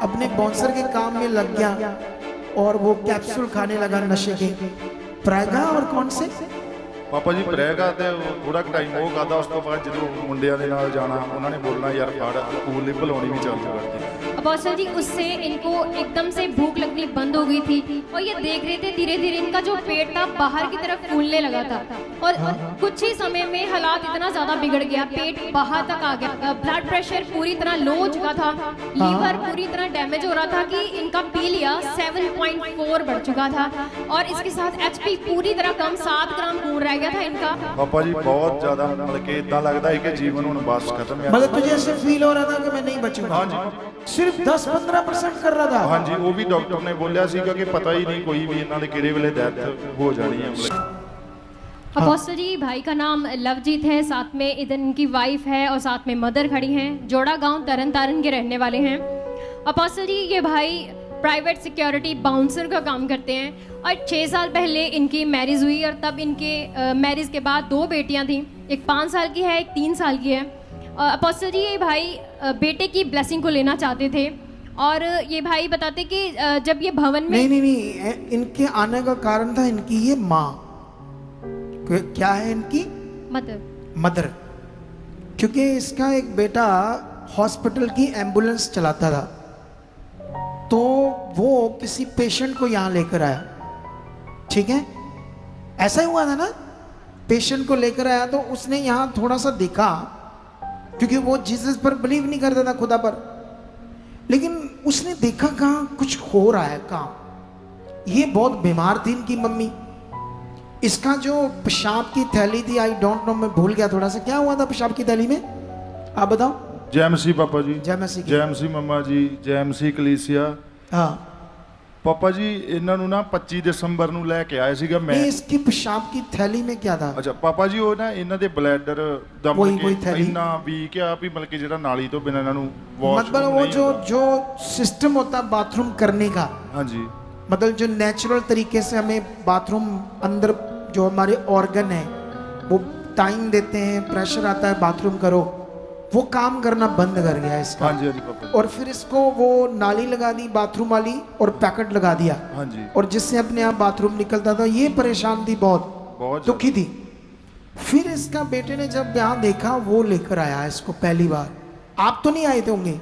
अपने बाउंसर के काम में लग गया और वो कैप्सूल खाने लगा नशे के। प्रैगा और कौन से पापा जी प्रैगा ਤੇ ਥੋੜਾ ਟਾਈਮ ਉਹ ਕਰਦਾ, ਉਸ ਤੋਂ ਬਾਅਦ ਜਦੋਂ ਮੁੰਡਿਆਂ ਦੇ ਨਾਲ ਜਾਣਾ ਉਹਨਾਂ ਨੇ ਬੋਲਣਾ ਯਾਰ ਫੜ ਸਕੂਲ ਲਈ ਭਲਾਉਣੀ ਵੀ ਚਾਲੂ ਕਰਤੀ। अपोस्टल जी उससे इनको एकदम से भूख लगनी बंद हो गई थी और ये देख रहे थे धीरे धीरे इनका जो पेट था बाहर की तरफ फूलने लगा था और कुछ ही समय में हालात इतना ज्यादा बिगड़ गया, पेट बाहर तक आ गया, ब्लड प्रेशर पूरी तरह लो हो चुका था, लीवर पूरी तरह डैमेज हो रहा था कि इनका पी लिया 7.4 बढ़ चुका था और इसके साथ एचपी पूरी तरह कम 7 ग्राम खून रह गया था इनका। पापा जी बहुत ज्यादा मतलब कि इतना लगता है कि जीवन हुण बस खत्म है। मतलब तुझे ऐसे फील हो रहा था कि मैं नहीं बचूंगा? हाँ जी सिर्फ 10-15% कर रहा था। हाँ जी वो भी डॉक्टर ने बोलिया सीगा कि पता ही नहीं कोई भी इन्हां दे किहड़े वेले डेथ हो जानी है। अपोस्टल जी भाई का नाम लवजीत है, साथ में इधर इनकी वाइफ है और साथ में मदर खड़ी हैं। जोड़ा गांव तरन तारण के रहने वाले हैं। अपोस्टल जी ये भाई प्राइवेट सिक्योरिटी बाउंसर का काम करते हैं और 6 साल पहले इनकी मैरिज हुई और तब इनके मैरिज के बाद 2 बेटियां थीं, एक 5 साल की है, एक 3 साल की है। अपोस्टल जी ये भाई बेटे की ब्लेसिंग को लेना चाहते थे और ये भाई बताते कि जब ये भवन में नहीं इनके आने का कारण था इनकी ये माँ। क्या है इनकी मदर। क्योंकि इसका एक बेटा हॉस्पिटल की एम्बुलेंस चलाता था, तो वो किसी पेशेंट को यहाँ लेकर आया, ठीक है, ऐसा ही हुआ था ना। पेशेंट को लेकर आया तो उसने यहाँ थोड़ा सा देखा, क्योंकि वो जीसस पर बिलीव नहीं करता था, खुदा पर, लेकिन उसने देखा कहाँ कुछ हो रहा है कहाँ। ये बहुत बीमार थी इनकी मम्मी। इसका जो पेशाब की थैली थी, आई डोंट नो, मैं भूल गया थोड़ा सा, क्या हुआ था पेशाब की थैली में, आप बताओ। जय मसीह पापा जी। जय मसीह। जय मसीह मम्मा जी। जय मसीह कलीसिया। हाँ पापा जी इन्हां नूं ना 25 दिसंबर नूं लैके आए सीगा मैं। इसकी पेशाब की थैली में क्या था? अच्छा पापा जी वो ना इन्हां दे ब्लैडर दा वही थैली इन्ना वीक आ भी मतलब कि जेड़ा नाली तो बिना इन्हां नूं वॉश मतलब वो जो सिस्टम होता है बाथरूम करने का, हाँ जी, मतलब जो नेचुरल तरीके से हमें बाथरूम अंदर जो हमारे ऑर्गन है वो टाइम देते हैं, प्रेशर आता है बाथरूम करो, वो काम करना बंद कर गया इसका। हाँ जी, हाँ जी पापा। और फिर इसको वो नाली लगा दी बाथरूम वाली और पैकेट लगा दिया। हाँ जी। और जिससे अपने आप बाथरूम निकलता था। ये परेशान थी, बहुत दुखी थी। फिर इसका बेटे ने जब यहाँ देखा, वो लेकर आया इसको पहली बार। आप तो नहीं आए थे होंगे,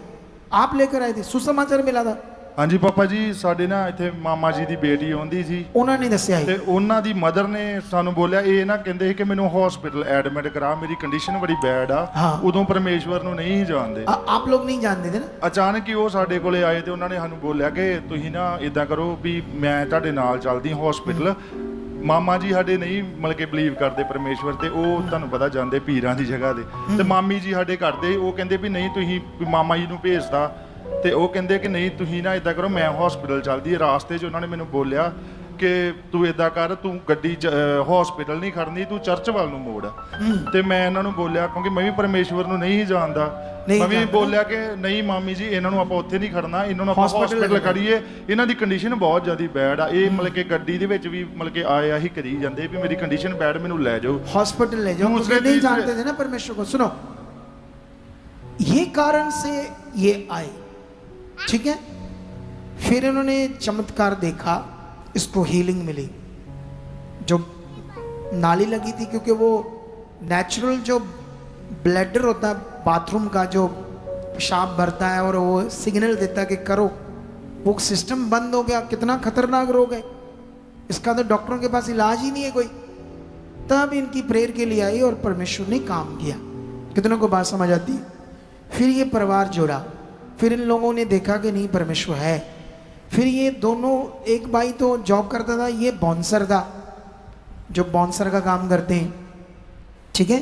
आप लेकर आए थे, सुसमाचार मिला था। हाँ जी पापा जी साडे ना इत्थे मामा जी दी बेटी आउंदी सी, उन्होंने दस्सिया ते उन्हां दी मदर ने सानू बोलिया ये ना कहंदे कि मैनू हॉस्पिटल एडमिट करा, मेरी कंडीशन बड़ी बैड आ। हाँ। उदों परमेश्वर नू नहीं जानदे। आप लोग नहीं जानते थे ना। अचानक ही वो साडे कोले आए ते उन्होंने सानू बोलिया कि तुसीं ना इदां करो भी मैं तुहाडे नाल चलदी हॉस्पिटल। मामा जी साडे नहीं मतलब कि बिलीव करते परमेश्वर ते, वो तुहानू पता जांदे पीरां दी जगह दे, ते मामी जी साडे करदे, वो कहंदे भी नहीं तुसीं मामा जी नू भेजदा, ਤੇ ਉਹ ਕਹਿੰਦੇ ਕਿ ਨਹੀਂ ਤੁਸੀਂ ਨਾ ਇਦਾਂ ਕਰੋ, ਮੈਂ ਹਸਪੀਟਲ ਚੱਲਦੀ ਹੈ। ਰਾਸਤੇ 'ਚ ਉਹਨਾਂ ਨੇ ਮੈਨੂੰ ਬੋਲਿਆ ਕਿ ਤੂੰ ਇਦਾਂ ਕਰ, ਤੂੰ ਗੱਡੀ ਹਸਪੀਟਲ ਨਹੀਂ ਖੜਨੀ, ਤੂੰ ਚਰਚ ਵੱਲ ਨੂੰ ਮੋੜ। ਤੇ ਮੈਂ ਇਹਨਾਂ ਨੂੰ ਬੋਲਿਆ ਕਿਉਂਕਿ ਮੈਂ ਵੀ ਪਰਮੇਸ਼ਵਰ ਨੂੰ ਨਹੀਂ ਜਾਣਦਾ, ਮੈਂ ਵੀ ਬੋਲਿਆ ਕਿ ਨਹੀਂ ਮਾਮੀ ਜੀ ਇਹਨਾਂ ਨੂੰ ਆਪਾਂ ਉੱਥੇ ਨਹੀਂ ਖੜਨਾ, ਇਹਨਾਂ ਨੂੰ ਆਪਾਂ ਹਸਪੀਟਲ ਖੜੀਏ, ਇਹਨਾਂ ਦੀ ਕੰਡੀਸ਼ਨ ਬਹੁਤ ਜ਼ਿਆਦਾ ਬੈਡ ਆ। ਇਹ ਮਤਲਬ ਕਿ ਗੱਡੀ ਦੇ ਵਿੱਚ ਵੀ ਮਤਲਬ ਕਿ ਆਇਆ ਹੀ ਕਰੀ ਜਾਂਦੇ ਵੀ ਮੇਰੀ ਕੰਡੀਸ਼ਨ ਬੈਡ, ਮੈਨੂੰ ਲੈ ਜਾਓ हॉस्पिटल ले जाओ। दूसरे नहीं जानते थे ना परमेश्वर को। सुनो, ये कारण से ये आए, ठीक है। फिर इन्होंने चमत्कार देखा, इसको हीलिंग मिली। जो नाली लगी थी, क्योंकि वो नेचुरल जो ब्लैडर होता है बाथरूम का, जो पेशाब भरता है और वो सिग्नल देता है कि करो, वो सिस्टम बंद हो गया। कितना खतरनाक रोग है इसका, तो डॉक्टरों के पास इलाज ही नहीं है कोई। तब इनकी प्रेयर के लिए आई और परमेश्वर ने काम किया। कितनों को बात समझ आती है? फिर ये परिवार जोड़ा, फिर इन लोगों ने देखा कि नहीं परमेश्वर है। फिर ये दोनों, एक भाई तो जॉब करता था, ये बाउंसर था, जो बाउंसर का काम करते हैं, ठीक है।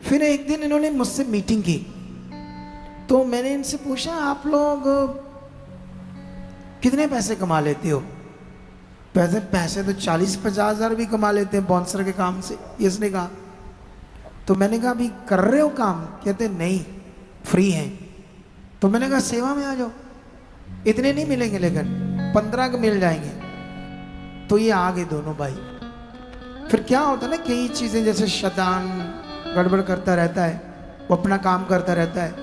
फिर एक दिन इन्होंने मुझसे मीटिंग की, तो मैंने इनसे पूछा आप लोग कितने पैसे कमा लेते हो? पैसे तो 40-50 हज़ार भी कमा लेते हैं बाउंसर के काम से, इसने कहा। तो मैंने कहा अभी कर रहे हो काम? कहते नहीं, फ्री हैं। तो मैंने कहा सेवा में आ जाओ, इतने नहीं मिलेंगे लेकिन 15 के मिल जाएंगे। तो ये आ गए दोनों भाई। फिर क्या होता है ना, कई चीज़ें जैसे शैतान गड़बड़ करता रहता है, वो अपना काम करता रहता है,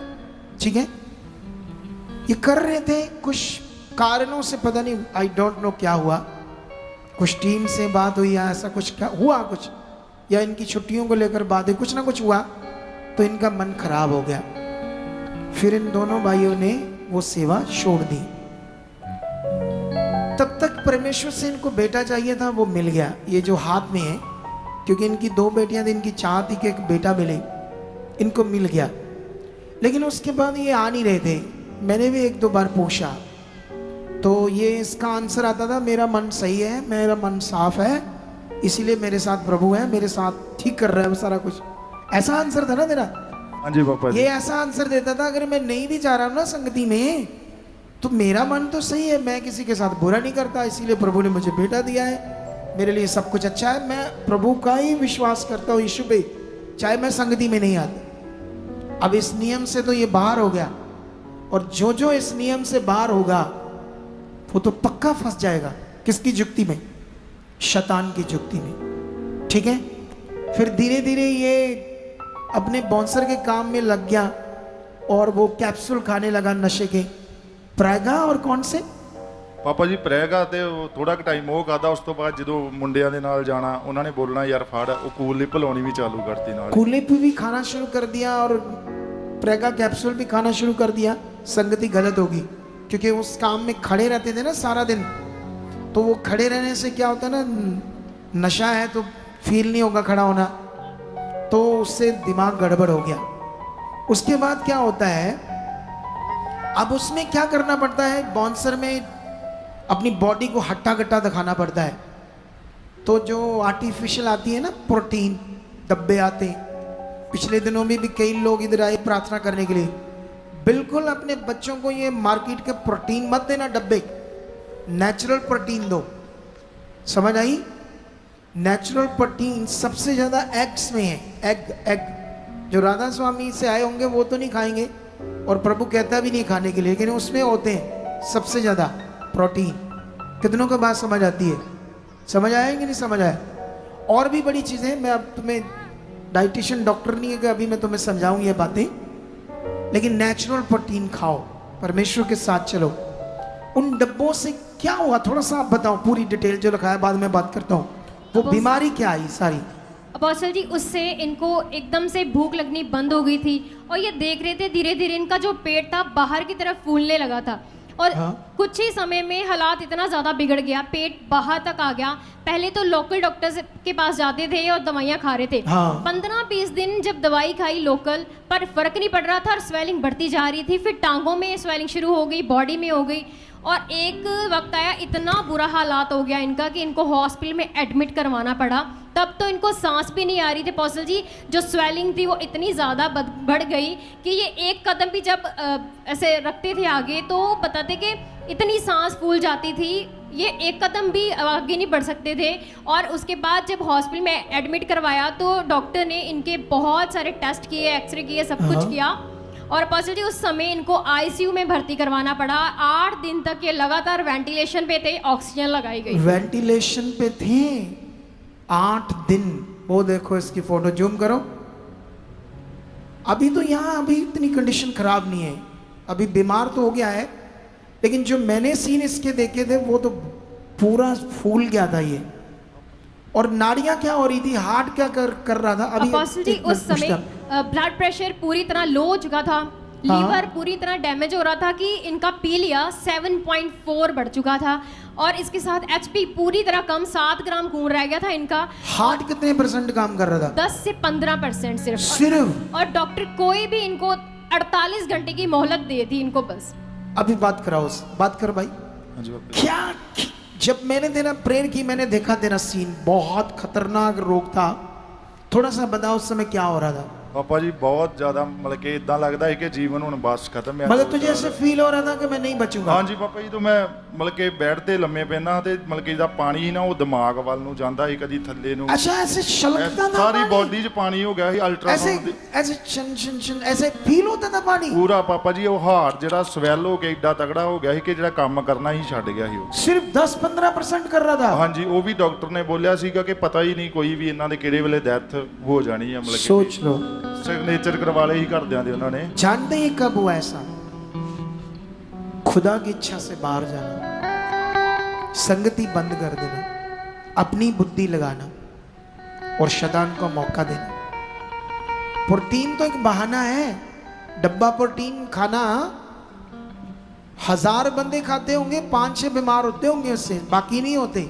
ठीक है। ये कर रहे थे, कुछ कारणों से पता नहीं, आई डोंट नो क्या हुआ, कुछ टीम से बात हुई या ऐसा कुछ क्या हुआ, कुछ या इनकी छुट्टियों को लेकर बात हुई, कुछ ना कुछ हुआ, तो इनका मन खराब हो गया। फिर इन दोनों भाइयों ने वो सेवा छोड़ दी। तब तक परमेश्वर से इनको बेटा चाहिए था, वो मिल गया, ये जो हाथ में है, क्योंकि इनकी 2 बेटियां थी, इनकी चाह थी कि एक बेटा मिले, इनको मिल गया। लेकिन उसके बाद ये आ नहीं रहे थे। मैंने भी 1-2 बार पूछा, तो ये इसका आंसर आता था, मेरा मन सही है, मेरा मन साफ है, इसीलिए मेरे साथ प्रभु है, मेरे साथ ठीक कर रहा है वो सारा कुछ। ऐसा आंसर था ना तेरा? हाँ जी पापा जी। ये ऐसा आंसर देता था, अगर मैं नहीं भी जा रहा हूं ना संगति में, तो मेरा मन तो सही है, मैं किसी के साथ बुरा नहीं करता, इसीलिए प्रभु ने मुझे बेटा दिया है, मेरे लिए सब कुछ अच्छा है, मैं प्रभु का ही विश्वास करता हूँ यीशु पे, चाहे मैं संगति में नहीं आता। अब इस नियम से तो ये बाहर हो गया, और जो जो इस नियम से बाहर होगा वो तो पक्का फंस जाएगा। किसकी जुक्ति में? शैतान की जुक्ति में। ठीक है। फिर धीरे धीरे ये अपने बाउंसर के काम में लग गया, और वो कैप्सूल खाने लगा नशे के, प्रायगा और कौन से ਪਾਪਾ ਜੀ ਪ੍ਰੈਗਾ ਤੇ ਉਹ ਥੋੜਾ ਕੁ ਟਾਈਮ ਉਹ ਕਰਦਾ, ਉਸ ਤੋਂ ਬਾਅਦ ਜਦੋਂ ਮੁੰਡਿਆਂ ਦੇ ਨਾਲ ਜਾਣਾ, ਉਹਨਾਂ ਨੇ ਬੋਲਣਾ ਯਾਰ ਫੜ, ਉਹ ਕੂਲ ਲਿਪ ਲਾਉਣੀ ਵੀ ਚਾਲੂ ਕਰਤੀ ਨਾਲ। कूलिप भी खाना शुरू कर दिया और प्रेगा कैप्सूल भी खाना शुरू कर दिया। संगति गलत होगी, क्योंकि उस काम में खड़े रहते थे ना सारा दिन, तो वो खड़े रहने से क्या होता है ना, नशा है तो फील नहीं होगा खड़ा होना, तो उससे दिमाग गड़बड़ हो गया। उसके बाद क्या होता है, अब उसमें क्या करना पड़ता है, बाउंसर में अपनी बॉडी को हट्टा कट्टा दिखाना पड़ता है। तो जो आर्टिफिशियल आती है ना प्रोटीन डब्बे आते हैं, पिछले दिनों में भी कई लोग इधर आए प्रार्थना करने के लिए। बिल्कुल अपने बच्चों को ये मार्केट के प्रोटीन मत देना डब्बे, नेचुरल प्रोटीन दो। समझ आई? नेचुरल प्रोटीन सबसे ज़्यादा एग्स में है। एग जो राधा स्वामी से आए होंगे वो तो नहीं खाएंगे, और प्रभु कहता भी नहीं खाने के लिए, लेकिन उसमें होते हैं सबसे ज़्यादा प्रोटीन। कितनों को बात समझ आती है? समझ आया कि नहीं समझ आया? और भी बड़ी चीज़ें, मैं अब तुम्हें डाइटिशियन डॉक्टर नहीं है कि अभी मैं तुम्हें समझाऊं ये बातें, लेकिन नेचुरल प्रोटीन खाओ, परमेश्वर के साथ चलो। उन डब्बों से क्या हुआ थोड़ा सा आप बताओ, पूरी डिटेल जो लिखा है बाद में बात करता हूँ। वो बीमारी क्या आई सारी? अपोस्टल जी, उससे इनको एकदम से भूख लगनी बंद हो गई थी, और ये देख रहे थे धीरे धीरे इनका जो पेट था बाहर की तरफ फूलने लगा था, और कुछ ही समय में हालात इतना ज़्यादा बिगड़ गया, पेट बाहर तक आ गया। पहले तो लोकल डॉक्टर्स के पास जाते थे और दवाइयाँ खा रहे थे। 15-20 दिन जब दवाई खाई लोकल, पर फर्क नहीं पड़ रहा था, और स्वेलिंग बढ़ती जा रही थी। फिर टांगों में स्वेलिंग शुरू हो गई, बॉडी में हो गई, और एक वक्त आया इतना बुरा हालात हो गया इनका कि इनको हॉस्पिटल में एडमिट करवाना पड़ा। तब तो इनको सांस भी नहीं आ रही थी पॉसल जी, जो स्वेलिंग थी वो इतनी ज़्यादा बढ़ गई कि ये एक कदम भी जब ऐसे रखते थे आगे, तो बताते कि इतनी सांस फूल जाती थी, ये एक कदम भी आगे नहीं बढ़ सकते थे। और उसके बाद जब हॉस्पिटल में एडमिट करवाया, तो डॉक्टर ने इनके बहुत सारे टेस्ट किए, एक्सरे किए, सब कुछ किया, और पॉजिटिव उस समय इनको आईसीयू में भर्ती करवाना पड़ा। 8 दिन तक ये लगातार वेंटिलेशन पे थे, ऑक्सीजन लगाई गई। वेंटिलेशन पे थे 8 दिन। वो देखो इसकी फोटो जूम करो। अभी तो यहाँ अभी इतनी कंडीशन खराब नहीं है, अभी बीमार तो हो गया है, लेकिन जो मैंने सीन इसके देखे थे वो तो पूरा फूल गया था ये। और नाड़ियां क्या हो रही थी, हार्ट क्या कर रहा था? अभी अपोस्टल जी, उस समय ब्लड प्रेशर पूरी तरह लो हो चुका था, लीवर पूरी तरह डैमेज हो रहा था कि इनका पीलिया 7.4 बढ़ चुका था, और इसके साथ एचपी पूरी तरह कम, 7 ग्राम खून रह गया था इनका। हार्ट कितने % काम कर रहा था? 10 से 15% सिर्फ। और डॉक्टर कोई भी इनको 48 घंटे की मोहलत दे दी इनको बस। अभी बात कराओ, बात कर भाई। हाँ जी पापा। क्या जब मैंने तेरा प्रेयर की, मैंने देखा तेरा सीन, बहुत खतरनाक रोग था, थोड़ा सा बताओ उस समय क्या हो रहा था? ਪਾਪਾ ਜੀ ਬਹੁਤ ਜ਼ਿਆਦਾ ਮਤਲਬ ਕਿ ਇਦਾਂ ਲੱਗਦਾ ਹੈ ਕਿ ਜੀਵਨ ਹੁਣ ਬਸ ਖਤਮ ਹੈ। मतलब तुझे ऐसे फील हो रहा था कि मैं नहीं बचूंगा? ਹਾਂਜੀ ਪਾਪਾ ਜੀ, ਤੋਂ ਮੈਂ ਮਤਲਬ ਕਿ ਬੈੱਡ ਤੇ ਲੰਮੇ ਪੈਣਾ, ਤੇ ਮਤਲਬ ਕਿ ਜਿਹਦਾ ਪਾਣੀ ਸੀ ਨਾ ਉਹ ਦਿਮਾਗ ਵੱਲ ਨੂੰ ਜਾਂਦਾ ਸੀ, ਕਦੀ ਥੱਲੇ ਨੂੰ। अच्छा ऐसे छलकता था ਸਾਰੀ पानी? ਬੋਡੀ 'ਚ ਪਾਣੀ ਹੋ ਗਿਆ ਸੀ। ऐसे ਅਲਟਰਾਸਾਊਂਡ ऐसे छन छन छन ऐसे फील होता था पानी? ਪੂਰਾ ਪਾਪਾ ਜੀ, ਉਹ ਹਾਰਟ ਜਿਹੜਾ ਸਵੈਲ ਹੋ ਕੇ ਏਡਾ ਤਗੜਾ ਹੋ ਗਿਆ ਸੀ ਕਿ ਜਿਹੜਾ ਕੰਮ ਕਰਨਾ ਹੀ ਛੱਡ ਗਿਆ ਸੀ ਉਹ। सिर्फ 10-15% कर रहा था? ਹਾਂਜੀ, ਉਹ ਵੀ ਡਾਕਟਰ ਨੇ ਬੋਲਿਆ ਸੀਗਾ ਕਿ ਪਤਾ ਹੀ ਨਹੀਂ ਕੋਈ ਵੀ ਇਹਨਾਂ ਦੇ ਕਿਹੜੇ ਵੇਲੇ ਡੈਥ ਹੋ ਜਾਣੀ ਹੈ। ਮਤਲਬ सोच लो, ਸਿਗਨੇਚਰ ਕਰਵਾ ਲਏ ਹੀ ਘਰਦਿਆਂ ਦੇ ਉਹਨਾਂ ਨੇ। जानते ही कब हुआ ऐसा? खुदा की इच्छा से बाहर जाना, संगति बंद कर देना, अपनी बुद्धि लगाना और शैतान को मौका देना। प्रोटीन तो एक बहाना है। डब्बा प्रोटीन खाना 1000 बंदे खाते होंगे, 5-6 बीमार होते होंगे उससे, बाकी नहीं होते।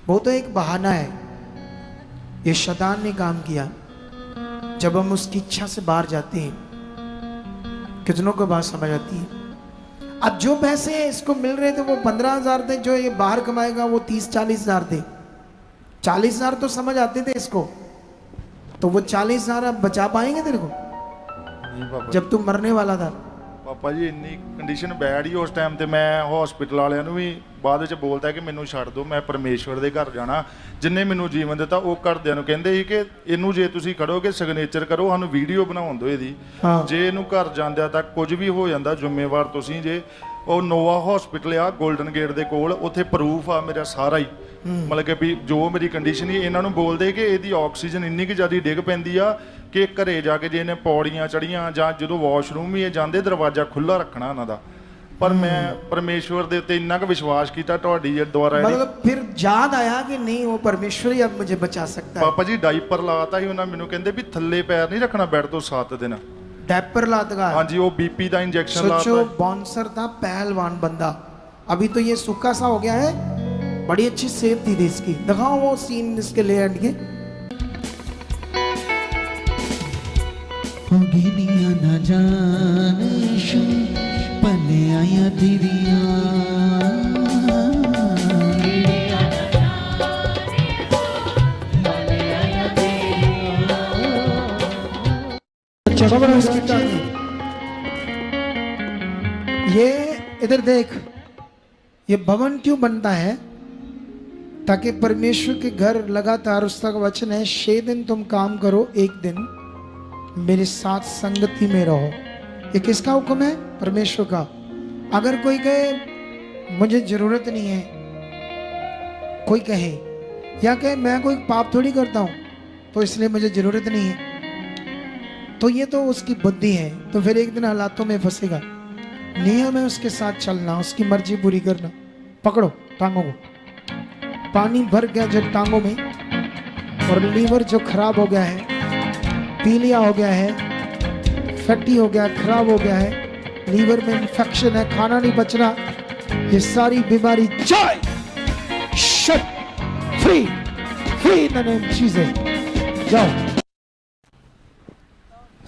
वो तो एक बहाना है। ये शैतान ने काम किया। जब हम उसकी इच्छा से बाहर जाते हैं, कितनों को बात समझ आती है। अब जो पैसे इसको मिल रहे थे वो 15,000 थे, जो ये बाहर कमाएगा वो 30-40 हजार थे। 40 हजार तो समझ आते थे इसको, तो वो 40 हजार अब बचा पाएंगे तेरे को नहीं पापा जब तू मरने वाला था? ਪਾਪਾ ਜੀ ਇੰਨੀ ਕੰਡੀਸ਼ਨ ਬੈਡ ਹੀ ਉਸ ਟਾਈਮ ਤੇ ਮੈਂ ਹਸਪੀਟਲ ਵਾਲਿਆਂ ਨੂੰ ਵੀ ਬਾਅਦ ਵਿੱਚ ਬੋਲਦਾ ਕਿ ਮੈਨੂੰ ਛੱਡ ਦਿਓ, ਮੈਂ ਪਰਮੇਸ਼ਵਰ ਦੇ ਘਰ ਜਾਣਾ। ਜਿੰਨੇ ਮੈਨੂੰ ਜੀਵਨ ਦਿੱਤਾ ਉਹ ਘਰਦਿਆਂ ਨੂੰ ਕਹਿੰਦੇ ਸੀ ਕਿ ਇਹਨੂੰ ਜੇ ਤੁਸੀਂ ਖੜੋਗੇ ਸਿਗਨੇਚਰ ਕਰੋ, ਸਾਨੂੰ ਵੀਡੀਓ ਬਣਾਉਣ ਦਿਓ ਇਹਦੀ। ਹਾਂ। ਜੇ ਇਹਨੂੰ ਘਰ ਜਾਂਦਿਆਂ ਤੱਕ ਕੁਝ ਵੀ ਹੋ ਜਾਂਦਾ ਜ਼ਿੰਮੇਵਾਰ ਤੁਸੀਂ ਜੇ। ਉਹ ਨੋਵਾ ਹਸਪੀਟਲ ਆ ਗੋਲਡਨ ਗੇਟ ਦੇ ਕੋਲ, ਉੱਥੇ ਪ੍ਰੂਫ ਆ ਮੇਰਾ ਸਾਰਾ ਹੀ। ਮਤਲਬ ਕਿ ਵੀ ਜੋ ਮੇਰੀ ਕੰਡੀਸ਼ਨ ਸੀ ਇਹਨਾਂ ਨੂੰ ਬੋਲਦੇ ਕਿ ਇਹਦੀ ਆਕਸੀਜਨ ਇੰਨੀ ਕਿ ਜ਼ਿਆਦਾ ਡਿੱਗ ਪੈਂਦੀ ਆ ਕਿ ਘਰੇ ਜਾ ਕੇ ਜੇ ਇਹਨੇ ਪੌੜੀਆਂ ਚੜੀਆਂ ਜਾਂ ਜਦੋਂ ਵਾਸ਼ਰੂਮ ਵੀ ਇਹ ਜਾਂਦੇ ਦਰਵਾਜ਼ਾ ਖੁੱਲਾ ਰੱਖਣਾ ਉਹਨਾਂ ਦਾ। ਪਰ ਮੈਂ ਪਰਮੇਸ਼ਵਰ ਦੇ ਉੱਤੇ ਇੰਨਾ ਕੁ ਵਿਸ਼ਵਾਸ ਕੀਤਾ ਤੁਹਾਡੀ ਦੁਆਰਾ मतलब फिर याद आया कि नहीं वो परमेश्वर ही अब मुझे बचा सकता है। ਪਾਪਾ ਜੀ ਡਾਈਪਰ ਲਾਤਾ ਸੀ ਉਹਨਾਂ ਮੈਨੂੰ ਕਹਿੰਦੇ ਵੀ ਥੱਲੇ ਪੈਰ ਨਹੀਂ ਰੱਖਣਾ ਬੈੱਡ ਤੋਂ 7 ਦਿਨ। डायपर लात का ਹਾਂਜੀ ਉਹ ਬੀਪੀ ਦਾ ਇੰਜੈਕਸ਼ਨ सोचो, ਲਾਤਾ। बाउंसर था पहलवान बंदा, अभी तो ये सूखा सा हो गया है। बड़ी अच्छी सेहत थी इसकी। दिखाओ वो सीन इसके ले एंड के। होगिनिया न जाने शु पने आया दिरिया इसकी टांगी। ये इधर देख, ये भवन क्यों बनता है? ताकि परमेश्वर के घर लगातार, उसका वचन है 6 दिन तुम काम करो, 1 दिन मेरे साथ संगति में रहो। ये किसका हुक्म है? परमेश्वर का। अगर कोई कहे मुझे जरूरत नहीं है, कोई कहे या कहे मैं कोई पाप थोड़ी करता हूं तो इसलिए मुझे जरूरत नहीं है, तो ये तो उसकी बुद्धि है। तो फिर एक दिन हालातों में फंसेगा। नियम है उसके साथ चलना, उसकी मर्जी पूरी करना। पकड़ो टांगों को। पानी भर गया जो टांगों में, और लीवर जो खराब हो गया है, पीलिया हो गया है, फैटी हो गया, खराब हो गया है, लीवर में इंफेक्शन है, खाना नहीं बच रहा, ये सारी बीमारी जाए, shut free free in the name Jesus. जाओ।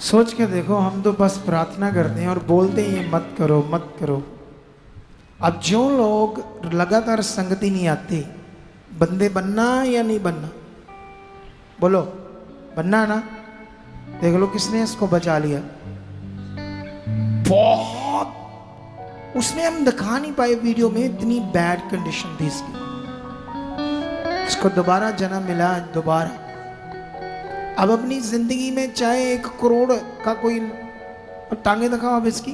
सोच के देखो, हम तो बस प्रार्थना करते हैं और बोलते हैं ये मत करो मत करो। अब जो लोग लगातार संगति नहीं आते, बंदे बनना या नहीं बनना? बोलो, बनना ना? देख लो किसने इसको बचा लिया। बहुत उसमें हम दिखा नहीं पाए वीडियो में, इतनी बैड कंडीशन थी इसकी। इसको दोबारा जन्म मिला, दोबारा। अब अपनी जिंदगी में चाहे 1 करोड़ का कोई टांगे दिखाओ अब इसकी।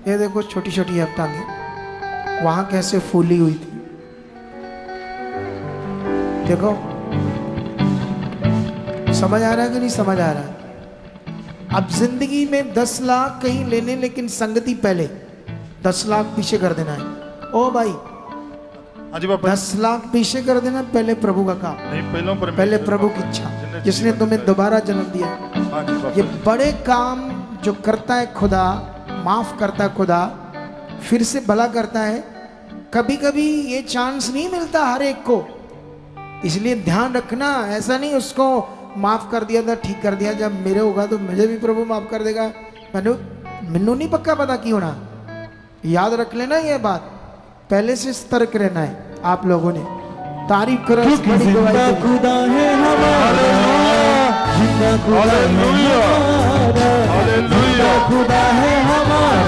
ये देखो छोटी छोटी अब टांगे, वहां कैसे फूली हुई थी, देखो। समझ आ रहा है कि नहीं समझ आ रहा है? अब जिंदगी में 10 लाख कहीं लेने, लेकिन संगति पहले 10 लाख पीछे कर देना है। ओ भाई, ਹਾਂਜੀ ਪਾਪਾ 10 लाख पीछे कर देना, पहले प्रभु का काम, ਨਹੀਂ ਪਹਿਲਾਂ पहले प्रभु की इच्छा, जिसने तुम्हें दोबारा जन्म दिया। ਹਾਂਜੀ ये ਪਾਪਾ बड़े काम जो करता है खुदा, माफ करता है खुदा, फिर से भला करता है। कभी कभी ये चांस नहीं मिलता हर एक को, इसलिए ध्यान रखना। ऐसा नहीं उसको माफ कर दिया था, ठीक कर दिया, जब मेरे होगा तो मुझे भी प्रभु माफ कर देगा। मैनू नहीं पक्का पता क्यों होना। याद रख लेना ये बात, पहले से सतर्क रहना है आप लोगों ने। तारीफ करो इस बड़ी गवाही के लिए। खुदा है हमारा, जिंदा खुदा है हमारा, जिंदा खुदा है हमारा।